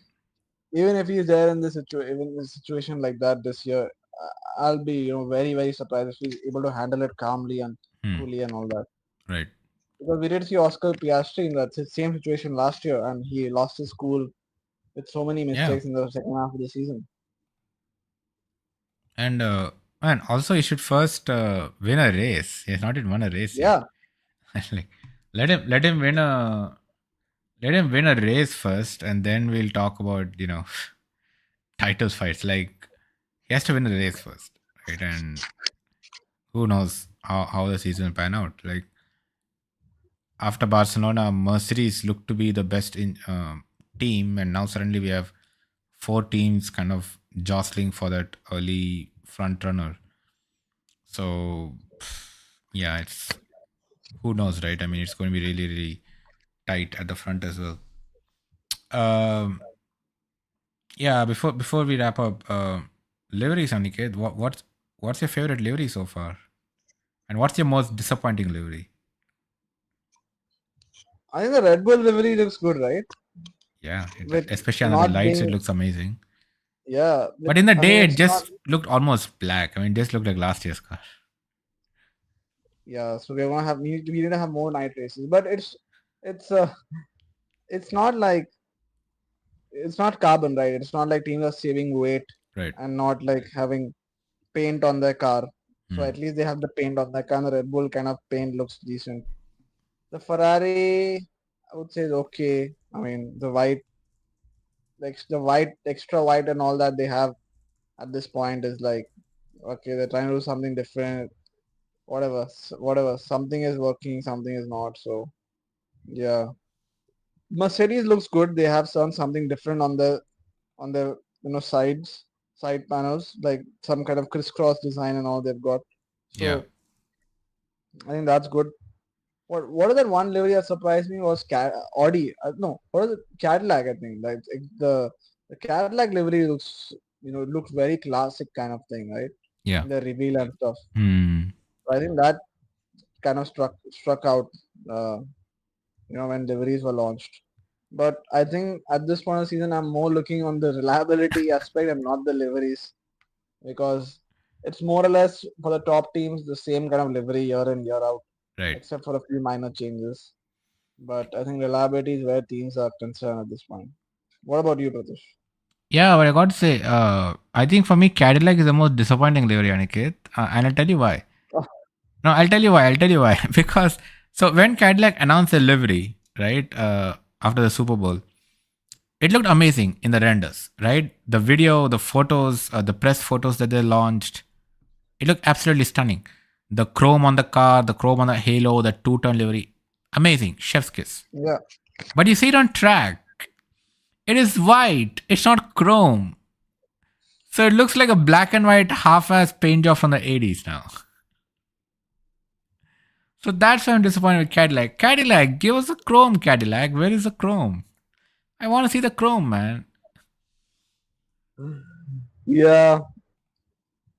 even if he's there in this even in a situation like that this year, I'll be very very surprised if he's able to handle it calmly and Hmm, coolly and all that. right. Because we did see Oscar Piastri in that same situation last year, and he lost his cool with so many Yeah, mistakes in the second half of the season. and and also he should first win a race. He has not even won a race yet. Yeah, Like, let him win a race first, and then we'll talk about titles fights. Like he has to win the race first, right? And who knows how the season will pan out. Like after Barcelona, Mercedes looked to be the best in team, and now suddenly we have four teams kind of jostling for that early front runner. So yeah, it's who knows, right? I mean, it's going to be really really tight at the front as well. Um, yeah, before we wrap up, liveries, Aniket, what's your favorite livery so far, and what's your most disappointing livery? I think the Red Bull livery looks good, right? Yeah, With especially under the not lights, it being, looks amazing. yeah, But in the I mean day, it it's not, just looked almost black. I mean, it just looked like last year's car. yeah. So we need to have more night races, but it's it's not like it's not carbon, right? It's not like teams are saving weight Right. and not like having paint on their car. So Hmm. at least they have the paint on their car. And the Red Bull kind of paint looks decent. The Ferrari, I would say is okay. I mean the white, like the white, extra white and all that they have at this point is like, okay, they're trying to do something different. Whatever, whatever. Something is working, something is not. So yeah, Mercedes looks good. They have done something different on the side panels, like some kind of crisscross design and all they've got. Yeah. So I think that's good. What is that one livery that surprised me was Audi. No, what is it? Cadillac. I think like the Cadillac livery looks, it looks very classic kind of thing, right? Yeah. In the reveal and stuff. Hmm. So I think that kind of struck out, uh, when liveries were launched. But I think at this point of the season, I'm more looking on the reliability aspect and not the liveries, because it's more or less for the top teams the same kind of livery year in year out, Right. except for a few minor changes. But I think reliability is where teams are concerned at this point. What about you, Pratish? Yeah, but I got to say, I think for me, Cadillac is the most disappointing livery, Aniket, and I'll tell you why. Oh, No, I'll tell you why. I'll tell you why. Because so when Cadillac announced the livery, right, after the Super Bowl, it looked amazing in the renders, right? The video, the photos, the press photos that they launched, it looked absolutely stunning. The chrome on the car, the chrome on the halo, the two-turn livery, amazing, chef's kiss. yeah, But you see it on track, it is white. It's not chrome. So it looks like a black and white half-ass paint job from the 80s now. So that's why I'm disappointed with Cadillac. Cadillac, give us a chrome, Cadillac. Where is the chrome? I want to see the chrome, man. yeah.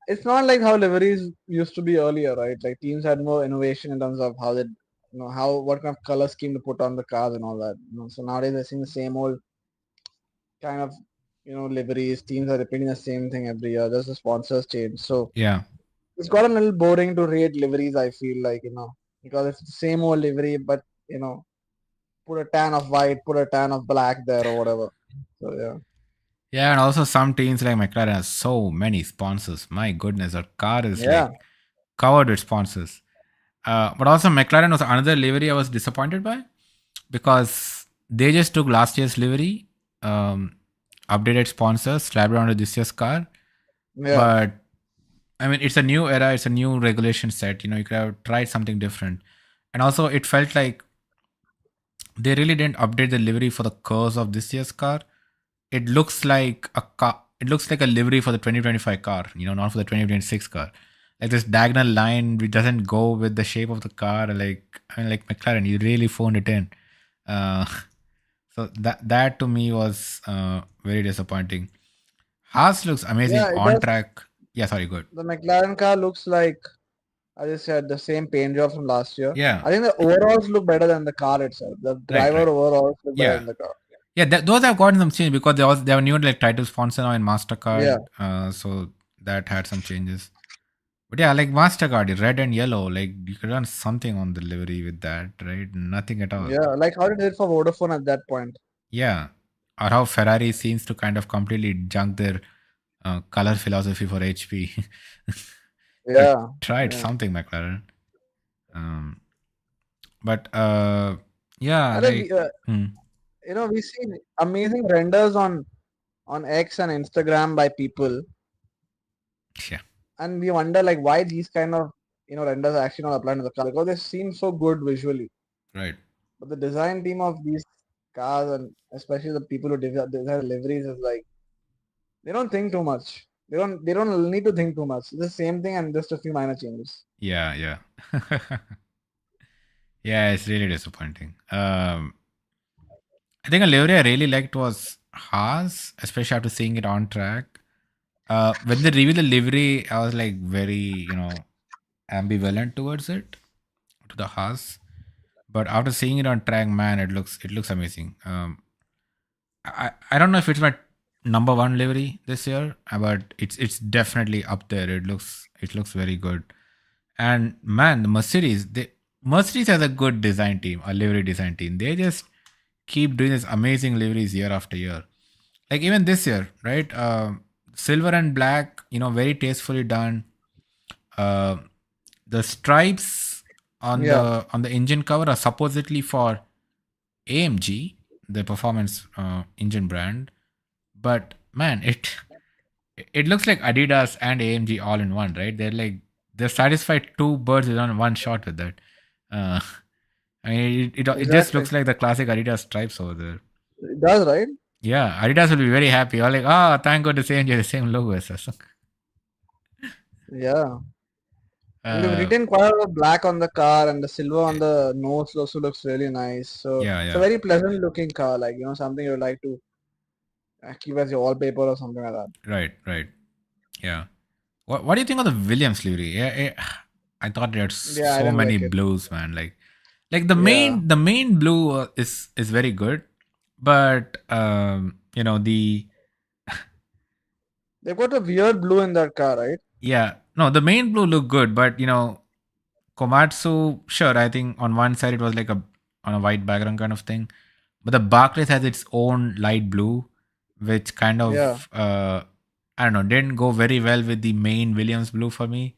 It's not like how liveries used to be earlier, right? Like teams had more innovation in terms of how they, how what kind of color scheme to put on the cars and all that. So nowadays they're seeing the same old kind of, liveries. Teams are repeating the same thing every year. Just the sponsors change. So Yeah, it's got a little boring to rate liveries, I feel like, because it's the same old livery, but you know, put a tan of white, put a tan of black there or whatever. So yeah, Yeah, and also some teams like McLaren has so many sponsors. My goodness, our car is yeah, like covered with sponsors. But also McLaren was another livery I was disappointed by because they just took last year's livery, um, updated sponsors, slapped it onto this year's car. yeah, But I mean, it's a new era, it's a new regulation set. You could have tried something different. And also, it felt like they really didn't update the livery for the curves of this year's car. It looks like a car. It looks like a livery for the 2025 car. Not for the 2026 car. Like this diagonal line, which doesn't go with the shape of the car. Like McLaren, you really phoned it in. Uh, so that to me was very disappointing. Haas looks amazing yeah. It on does. track. Yeah, sorry, good. The McLaren car looks like, as I said, the same paint job from last year. Yeah, I think the overalls look better than the car itself. The right, driver right. overalls look better Yeah, than the car. yeah. Those have gotten some change because they have a new like title sponsor now in Yeah, Mastercard. So that had some changes. But yeah, like Mastercard, red and yellow, like you could run something on the livery with that, right? Nothing at all. yeah. Like how they did for Vodafone at that point. Yeah. Or how Ferrari seems to kind of completely junk their color philosophy for HP. Could have Yeah, tried yeah. something, McLaren. Um, but yeah, And then like, hmm, we see amazing renders on X and Instagram by people, yeah, and we wonder like why these kind of renders are actually not applied to the car because they seem so good visually. right. But the design team of these cars and especially the people who design liveries is like they don't think too much. They don't need to think too much. It's the same thing and just a few minor changes. Yeah, yeah. Yeah, it's really disappointing. I think a livery I really liked was Haas, especially after seeing it on track. When they revealed the livery, I was like very, ambivalent towards it, to the Haas. But after seeing it on track, man, it looks amazing. I don't know if it's my number one livery this year, but it's definitely up there. It looks very good. And man, the Mercedes has a good design team, a livery design team. They just keep doing this amazing liveries year after year. Like even this year, right? Silver and black, very tastefully done. Uh, the stripes on Yeah, the engine cover are supposedly for AMG, the performance engine brand. But man, it looks like Adidas and AMG all in one, right? They're satisfied two birds with on one shot with that. Uh, I mean, it just exactly. looks like the classic Adidas stripes over there. It does, right? Yeah, Adidas will be very happy. Or like, thank God the same the same logo as us. Yeah. And they've Uh, written quite a lot of black on the car and the silver on the nose also looks really nice. So yeah, it's a yeah, very pleasant looking car, like something you like to keep as your wallpaper or something like that. right, right, yeah. What do you think of the Williams livery? Yeah, I thought there's Yeah, I so didn't many like it. blues, man. Like Yeah. the main blue is very good, but the They've got a weird blue in that car, right? yeah, no, the main blue look good, but Komatsu, sure, I think on one side it was like on a white background kind of thing, but the Barclays has its own light blue, which kind Yeah. of I don't know, didn't go very well with the main Williams blue for me.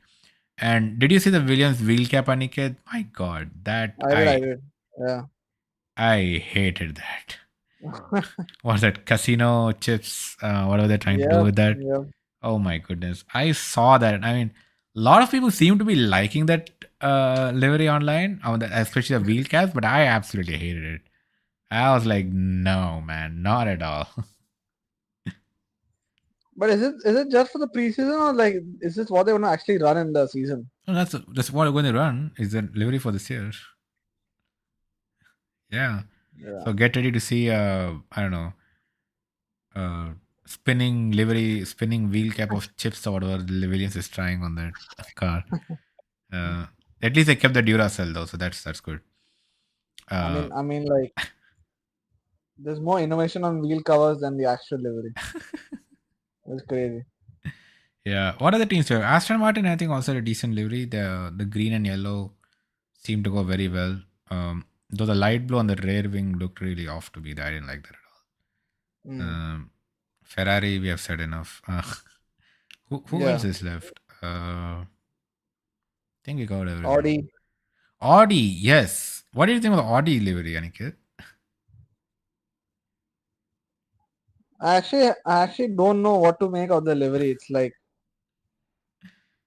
And did you see the Williams wheel cap, Aniket? My God, that I did. Yeah. I hated that. What's that? Casino chips? Whatever they're trying to do Yeah. with that. Yeah. Oh my goodness, I saw that. I mean, a lot of people seem to be liking that livery online, especially the wheel caps, but I absolutely hated it. I was like, no, man, not at all. But is it just for the preseason or like is this what they want to actually run in the season? No, that's what we're going to run is the livery for this year. Yeah. Yeah. So get ready to see. I don't know. Uh, spinning wheel cap of chips or whatever Williams is trying on that car. Uh, at least they kept the Duracell though, so that's good. I Uh, mean I mean like there's more innovation on wheel covers than the actual livery. It's crazy. yeah. What other teams have? Aston Martin, I think, also had a decent livery. The green and yellow seem to go very well. Though the light blue on the rear wing looked really off to be there. I didn't like that at all. Mm. Ferrari, we have said enough. Who else Yeah. is left? Think we covered everyone. Audi. Audi, yes. What do you think of the Audi livery, Aniket? I actually don't know what to make of the livery. It's like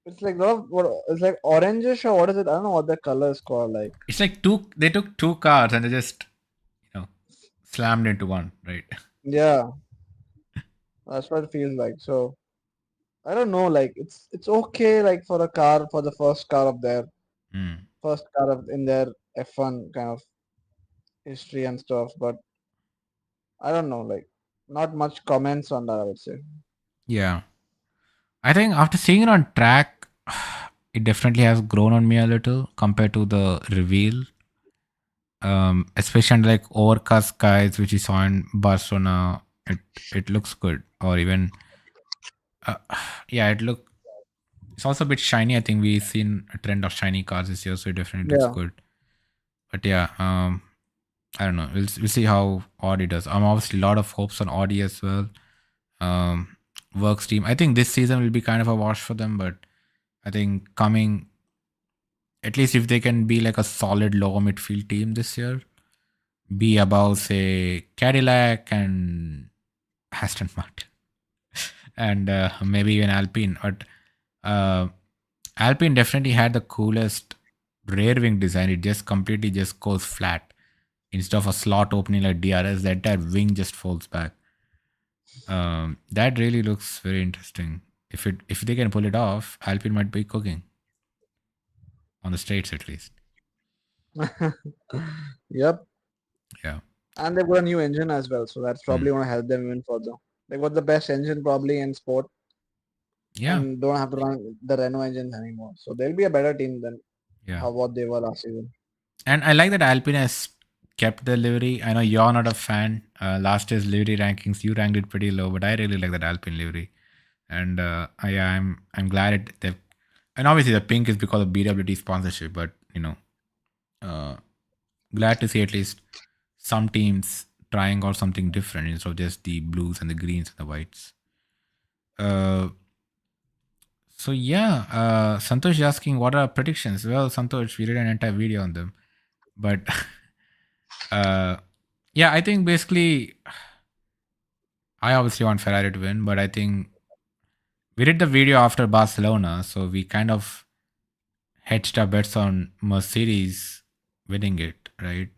it's like orangish or what is it? I don't know what the color is called. Like, It's like they took two cars and they just, you know, slammed into one, right? yeah, that's what it feels like. So I don't know. Like, it's okay. Like for a car, for the first car of their Hmm. first car of in their F1 kind of history and stuff. But I don't know. Like, not much comments on that, I would say. Yeah. I think after seeing it on track, it definitely has grown on me a little compared to the reveal. Especially under like overcast skies, which we saw in Barcelona. It looks good. Or even, uh, yeah, it's also a bit shiny. I think we've seen a trend of shiny cars this year, so it definitely looks Yeah. good. But yeah, I don't know. We'll see how Audi does. I'm obviously a lot of hopes on Audi as well. Works team. I think this season will be kind of a wash for them, but I think coming, at least if they can be like a solid lower midfield team this year, be above say Cadillac and Aston Martin and maybe even Alpine. But uh, Alpine definitely had the coolest rear wing design. It just completely just goes flat instead of a slot opening like DRS. The entire wing just folds back. That really looks very interesting. If they can pull it off, Alpine might be cooking on the straights at least. Yep. Yeah, And they've got a new engine as well, so that's Hmm. probably going to help them even further. They've got the best engine probably in sport Yeah, and don't have to run the Renault engines anymore. So they'll be a better team than yeah. how what they were last season. And I like that Alpine has kept the livery. I know you're not a fan. Last year's livery rankings, you ranked it pretty low, but I really like that Alpine livery. And yeah, I'm glad they've. And obviously the pink is because of BWT sponsorship, but uh, glad to see at least some teams trying out something different instead of just the blues and the greens and the whites. Uh, so yeah, Santosh is asking what are our predictions. Well, Santosh, we did an entire video on them, but uh, yeah, I think basically I obviously want Ferrari to win, but I think we did the video after Barcelona, so we kind of hedged our bets on Mercedes winning it, right?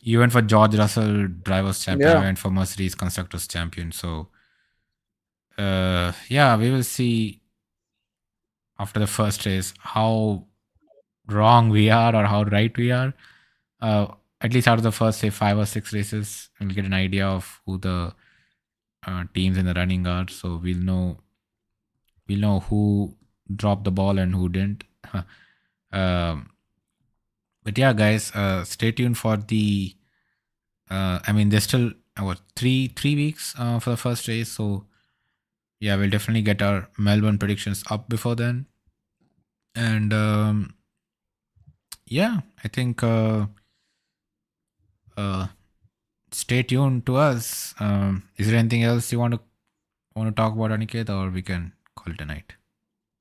You went for George Russell drivers champion, I Yeah. went for Mercedes constructors champion. So yeah, we will see after the first race how wrong we are or how right we are. Uh, at least out of the first say 5 or 6 races, we'll get an idea of who the teams in the running are. So we'll know who dropped the ball and who didn't. um, but yeah, guys, stay tuned for the. I mean, there's still what three weeks for the first race, so yeah, we'll definitely get our Melbourne predictions up before then. And yeah, I think uh, stay tuned to us. Is there anything else you want to talk about, Aniket, or we can call it a night?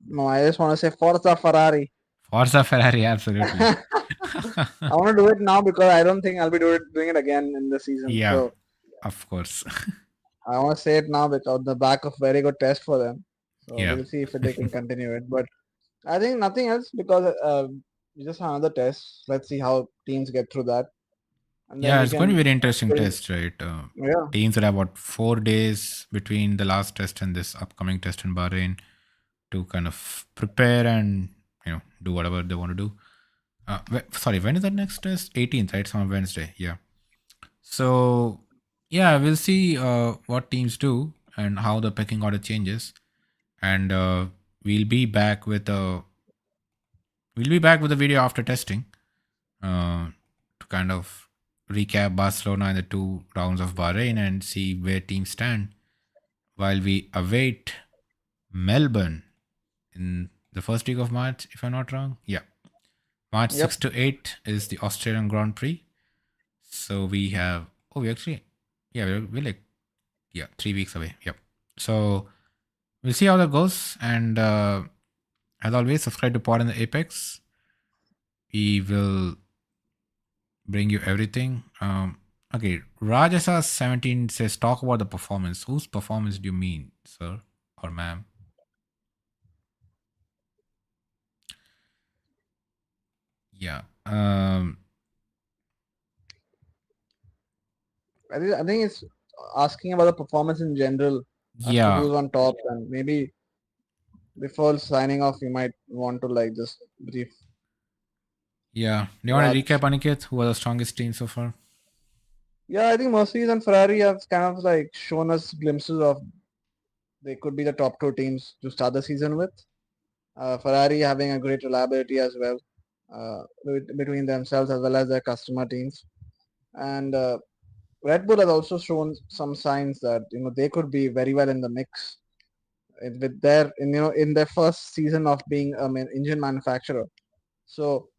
No, I just want to say Forza Ferrari. Forza Ferrari, absolutely. I want to do it now because I don't think I'll be doing it again in the season. Yeah, So of course. I want to say it now because the back of very good test for them. So Yeah. we'll see if they can continue it. But I think nothing else because we just have another test. Let's see how teams get through that, and then Yeah, we it's going to can be very interesting build. test, right? Yeah, Teams will have about 4 days between the last test and this upcoming test in Bahrain to kind of prepare and do whatever they want to do. Sorry, when is that next test? 18th, right? It's on Wednesday. Yeah. So yeah, we'll see what teams do and how the pecking order changes, and we'll be back with a video after testing to kind of recap Barcelona and the 2 rounds of Bahrain and see where teams stand while we await Melbourne in the first week of March, if I'm not wrong. Yeah. March Yep. 6 to 8 is the Australian Grand Prix. So we have, oh, we actually, yeah, we're like, yeah, 3 weeks away. Yep. So we'll see how that goes. And as always, subscribe to Pod in the Apex. We will bring you everything. Okay, Rajasa17 says, talk about the performance. Whose performance do you mean, sir or ma'am? Yeah. I think it's asking about the performance in general as to Yeah. who's on top, and maybe before signing off, you might want to like just brief Yeah. Do you want to recap, Raj. Aniket? Who are the strongest teams so far? Yeah, I think Mercedes and Ferrari have kind of like shown us glimpses of they could be the top two teams to start the season with. Ferrari having a great reliability as well between themselves as well as their customer teams, and Red Bull has also shown some signs that they could be very well in the mix with their in their first season of being an engine manufacturer. So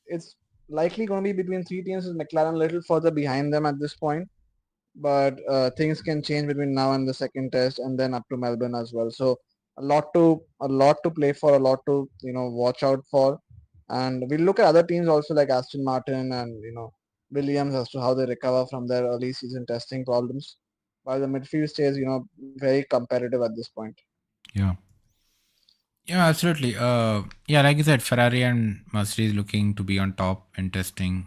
it's likely going to be between three teams with McLaren a little further behind them at this point, but things can change between now and the second test and then up to Melbourne as well. So a lot to play for, a lot to watch out for, and we'll look at other teams also like Aston Martin and Williams as to how they recover from their early season testing problems, while the midfield stays very competitive at this point. Yeah. Yeah, absolutely. Yeah, like you said, Ferrari and Mercedes looking to be on top in testing.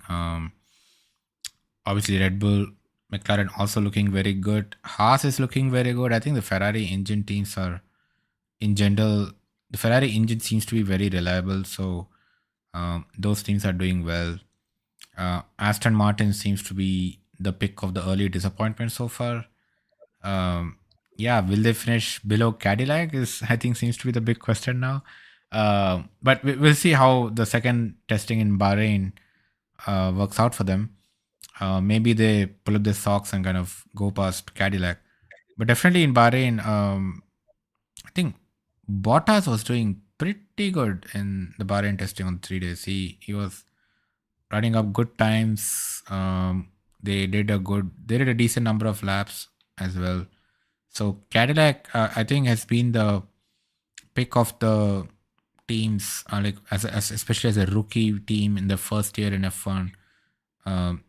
Obviously, Red Bull, McLaren also looking very good. Haas is looking very good. I think the Ferrari engine teams are, in general, the Ferrari engine seems to be very reliable. So those teams are doing well. Aston Martin seems to be the pick of the early disappointment so far. Um, yeah, will they finish below Cadillac? Is I think seems to be the big question now. But we'll see how the second testing in Bahrain works out for them. Maybe they pull up their socks and kind of go past Cadillac. But definitely in Bahrain, I think Bottas was doing pretty good in the Bahrain testing on 3 days. He was running up good times. They did a decent number of laps as well. So Cadillac, I think, has been the pick of the teams, like as especially as a rookie team in the first year in F1.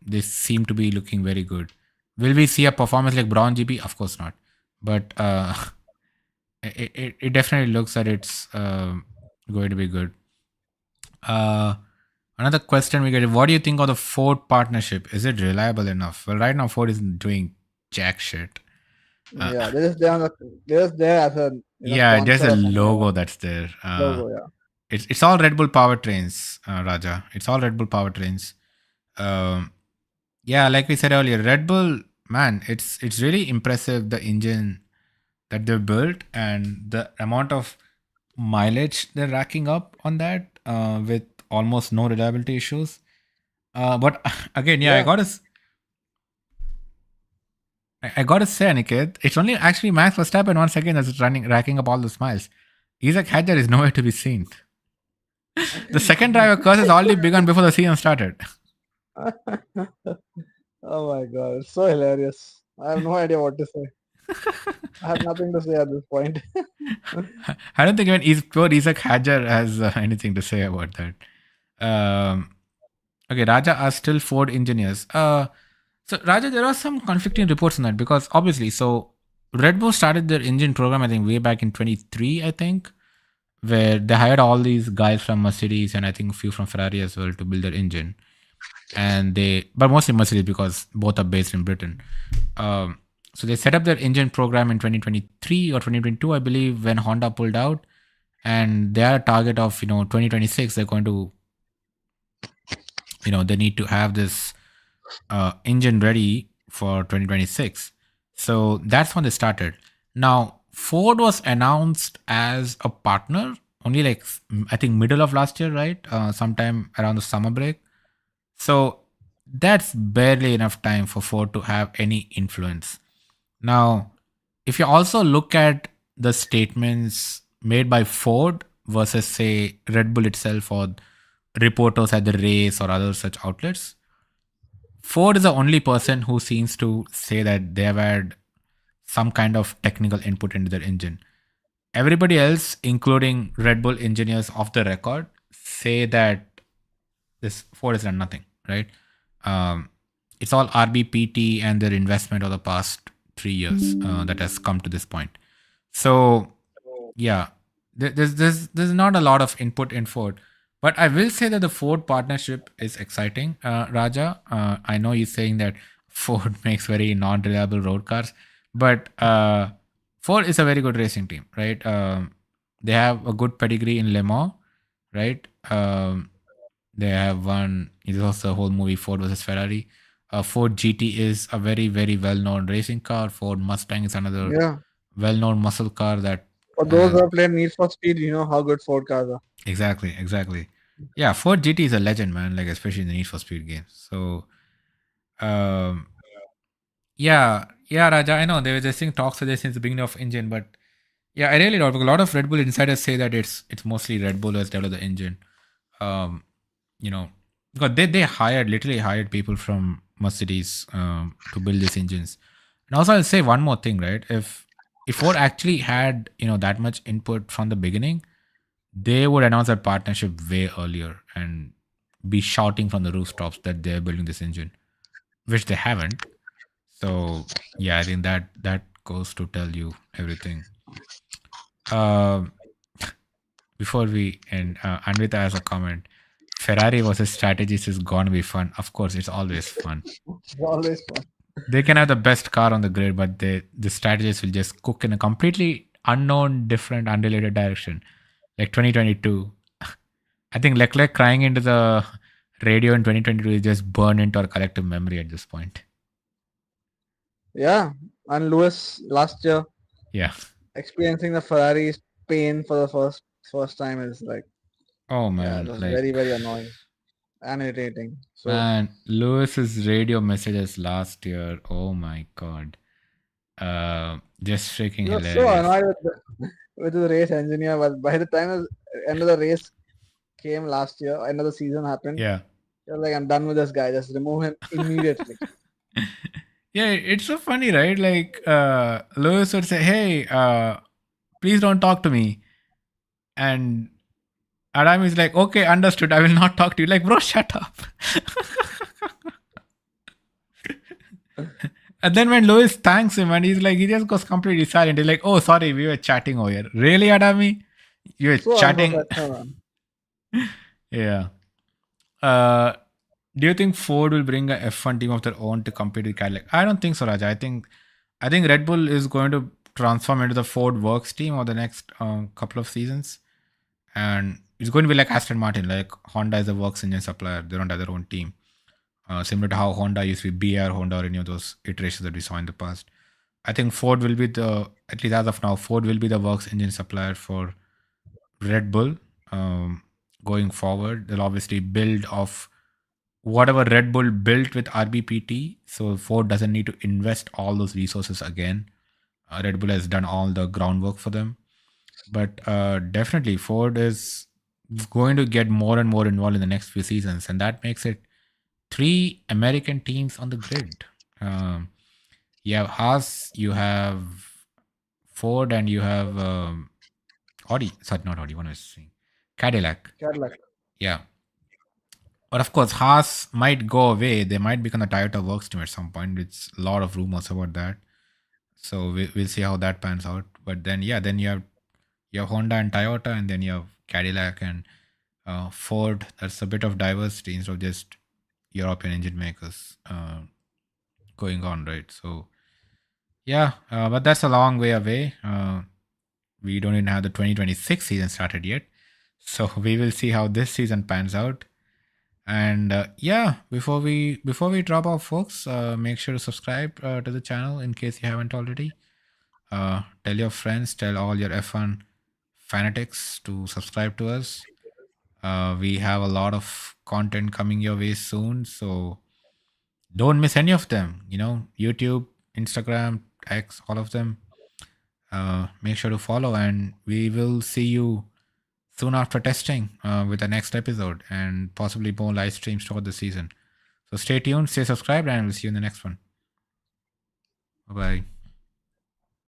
They seem to be looking very good. Will we see a performance like Brown GP? Of course not. But it definitely looks that it's going to be good. Uh, Another question we get: what do you think of the Ford partnership? Is it reliable enough? Well, right now Ford isn't doing jack shit. Uh, Yeah, they're just there as a yeah, there's sponsor a or something like logo that. that's there. Logo, yeah. It's all Red Bull powertrains, Raja. It's all Red Bull powertrains. Um, yeah, like we said earlier, Red Bull, man, it's really impressive the engine that they've built and the amount of mileage they're racking up on that with almost no reliability issues. But again, yeah, Yeah. I gotta say, Aniket, it's only actually Max Verstappen once again that's racking up all those miles. Isaac Hadjar is nowhere to be seen. The second driver curse has already begun before the season started. Oh my god, it's so hilarious. I have no idea what to say. I have nothing to say at this point. I don't think even poor Isaac Hadjar has anything to say about that. Um, okay, Raja are still Ford engineers. So Raja, there are some conflicting reports on that because obviously, so Red Bull started their engine program, I think, way back in 23, I think, where they hired all these guys from Mercedes and I think a few from Ferrari as well to build their engine. And but mostly Mercedes because both are based in Britain. Um, so they set up their engine program in 2023 or 2022, I believe, when Honda pulled out. And they are a target of 2026. They're going to they need to have this engine ready for 2026. So that's when they started. Now Ford was announced as a partner only like I think middle of last year, right? Sometime around the summer break. So that's barely enough time for Ford to have any influence. Now, if you also look at the statements made by Ford versus, say, Red Bull itself or reporters at the race or other such outlets, Ford is the only person who seems to say that they have had some kind of technical input into their engine. Everybody else, including Red Bull engineers off the record, say that this Ford has done nothing, right? Um, it's all RBPT and their investment over the past 3 years that has come to this point. So yeah, there's not a lot of input in Ford, but I will say that the Ford partnership is exciting. Raja, I know you're saying that Ford makes very non-reliable road cars, but Ford is a very good racing team, right? They have a good pedigree in Le Mans, right? They have won. It's also a whole movie Ford versus Ferrari. Ford GT is a very very well known racing car. Ford Mustang is another Yeah. well known muscle car that For those has. who have played Need for Speed, you know how good Ford cars are. Exactly, exactly. Yeah, Ford GT is a legend, man. Like especially in the Need for Speed games. So, um, yeah, yeah, Raja. I know there was this thing talks of this since the beginning of engine, but yeah, I really don't. A lot of Red Bull insiders say that it's mostly Red Bull has developed the engine. Um, you know, because they hired literally hired people from Mercedes to build these engines. And also, I'll say one more thing, right? If Ford actually had that much input from the beginning, they would announce that partnership way earlier and be shouting from the rooftops that they're building this engine, which they haven't. So yeah, I think that goes to tell you everything. Um, Before we end, Anvita has a comment. Ferrari versus strategies is gonna be fun. Of course, it's always fun. It's always fun. They can have the best car on the grid, but the strategists will just cook in a completely unknown, different, unrelated direction. Like 2022, I think Leclerc crying into the radio in 2022 is just burned into our collective memory at this point. Yeah. And Lewis last year Yeah. experiencing the Ferrari's pain for the first time is like, Oh yeah, it man, was like very, very annoying and irritating. So man, Lewis's radio messages last year. Oh my god, just freaking he was so hilarious. annoyed with the race engineer, but by the time the end of the race came last year, end of the season happened, Yeah. he was like, I'm done with this guy, just remove him immediately. Yeah, it's so funny, right? Like Lewis would say, "Hey, please don't talk to me," and Adam is like, "Okay, understood. I will not talk to you." Like, bro, shut up. And then when Lewis thanks him, and he's like, he just goes completely silent. He's like, "Oh, sorry, we were chatting over here." Really, Adami? You were So chatting? unprofessional, man. Yeah. Uh, do you think Ford will bring a F1 team of their own to compete with Cadillac? I don't think so, Raja. I think Red Bull is going to transform into the Ford Works team over the next couple of seasons, and it's going to be like Aston Martin. Like Honda is a works engine supplier; they don't have their own team. Similar to how Honda used to be BR Honda or any of those iterations that we saw in the past. I think Ford will be at least as of now, Ford will be the works engine supplier for Red Bull going forward. They'll obviously build off whatever Red Bull built with RBPT, so Ford doesn't need to invest all those resources again. Red Bull has done all the groundwork for them, but definitely Ford is going to get more and more involved in the next few seasons, and that makes it three American teams on the grid. Um, you have Haas, you have Ford, and you have Audi. Sorry, not Audi. What am I saying? Cadillac. Cadillac. Yeah. But of course, Haas might go away. They might become the Toyota Works team at some point. It's a lot of rumors about that. So we'll see how that pans out. But then, yeah, then you have Honda and Toyota, and then you have Cadillac and Ford. That's a bit of diversity instead of just European engine makers going on, right? So yeah, but that's a long way away. We don't even have the 2026 season started yet, so we will see how this season pans out. And yeah, before we drop off, folks, make sure to subscribe to the channel in case you haven't already. Tell your friends, tell all your F1 fanatics to subscribe to us. We have a lot of content coming your way soon, so don't miss any of them. YouTube, Instagram, X, all of them. Make sure to follow, and we will see you soon after testing with the next episode and possibly more live streams throughout the season. So stay tuned, stay subscribed, and we'll see you in the next one. Bye bye.